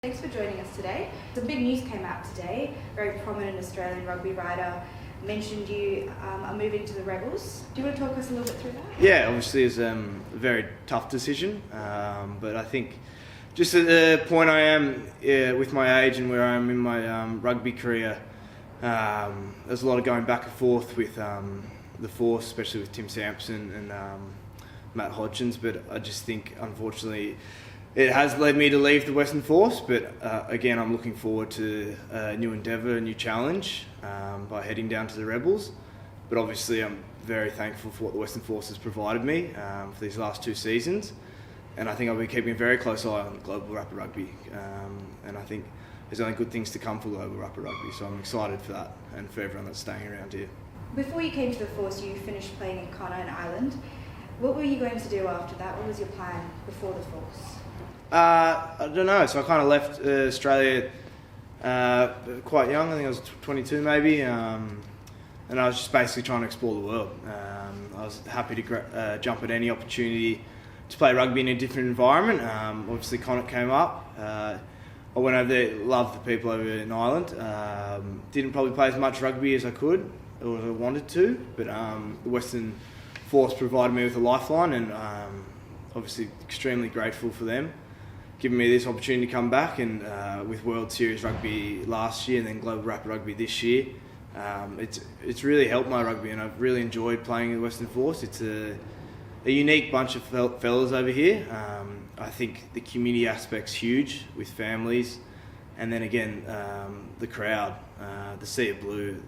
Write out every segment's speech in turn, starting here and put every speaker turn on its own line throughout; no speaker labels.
Thanks for joining us today. Some big news came out today. A very prominent Australian rugby writer mentioned you are moving to the Rebels. Do you want to talk us a little bit through that?
Yeah, obviously it's a very tough decision, but I think just at the point I am with my age and where I am in my rugby career, there's a lot of going back and forth with the Force, especially with Tim Sampson and Matt Hodgins, but I just think, unfortunately, it has led me to leave the Western Force, but again, I'm looking forward to a new endeavour, a new challenge by heading down to the Rebels. But obviously, I'm very thankful for what the Western Force has provided me for these last 2 seasons. And I think I'll be keeping a very close eye on Global Rapid Rugby. And I think there's only good things to come for Global Rapid Rugby, so I'm excited for that and for everyone that's staying around here.
Before you came to the Force, you finished playing in Conner Island. What were you going to do after that? What was your plan before the Force?
I don't know. So I kind of left Australia quite young. I think I was 22 maybe, and I was just basically trying to explore the world. I was happy to jump at any opportunity to play rugby in a different environment. Obviously, Connacht came up. I went over there, loved the people over in Ireland. Didn't probably play as much rugby as I could or as I wanted to, but the Western Force provided me with a lifeline, and obviously extremely grateful for them giving me this opportunity to come back, and with World Series Rugby last year and then Global Rapid Rugby this year, it's really helped my rugby, and I've really enjoyed playing in the Western Force. It's a unique bunch of fellas over here. I think the community aspect's huge with families, and then again the crowd, the sea of blue.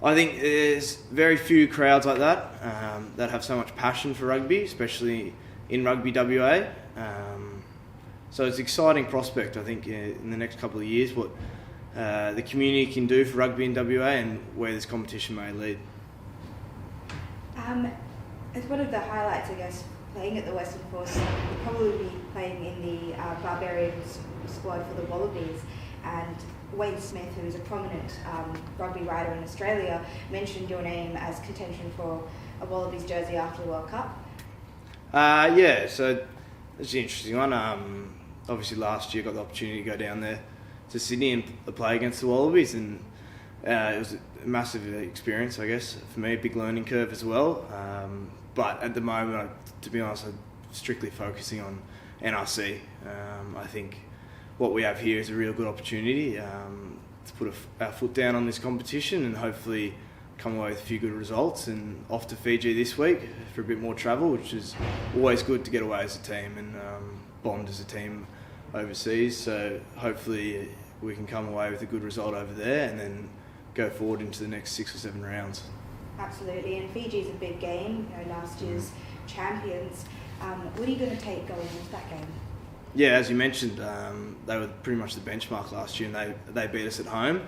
I think there's very few crowds like that that have so much passion for rugby, especially in Rugby WA. So it's an exciting prospect, I think, in the next couple of years, what the community can do for rugby in WA and where this competition may lead.
As one of the highlights, I guess, playing at the Western Force, you'll probably be playing in the Barbarians squad for the Wallabies. And Wayne Smith, who is a prominent rugby writer in Australia, mentioned your name as contention for a Wallabies jersey after the World Cup.
Yeah, so it's an interesting one. Obviously, last year I got the opportunity to go down there to Sydney and play against the Wallabies, and it was a massive experience, I guess, for me, a big learning curve as well. But at the moment, to be honest, I'm strictly focusing on NRC. I think what we have here is a real good opportunity to put our foot down on this competition and hopefully come away with a few good results, and off to Fiji this week for a bit more travel, which is always good to get away as a team and bond as a team overseas. So hopefully we can come away with a good result over there and then go forward into the next 6 or 7 rounds.
Absolutely, and Fiji's a big game, last year's champions. What are you going to take going into that game?
Yeah, as you mentioned, they were pretty much the benchmark last year, and they beat us at home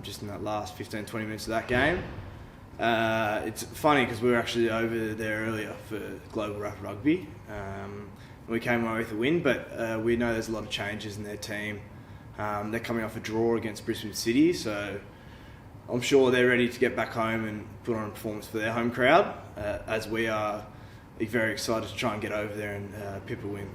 just in that last 15-20 minutes of that game. It's funny because we were actually over there earlier for Global Rapid Rugby. We came away with a win, but we know there's a lot of changes in their team. They're coming off a draw against Brisbane City, so I'm sure they're ready to get back home and put on a performance for their home crowd, as we are very excited to try and get over there and pip a win.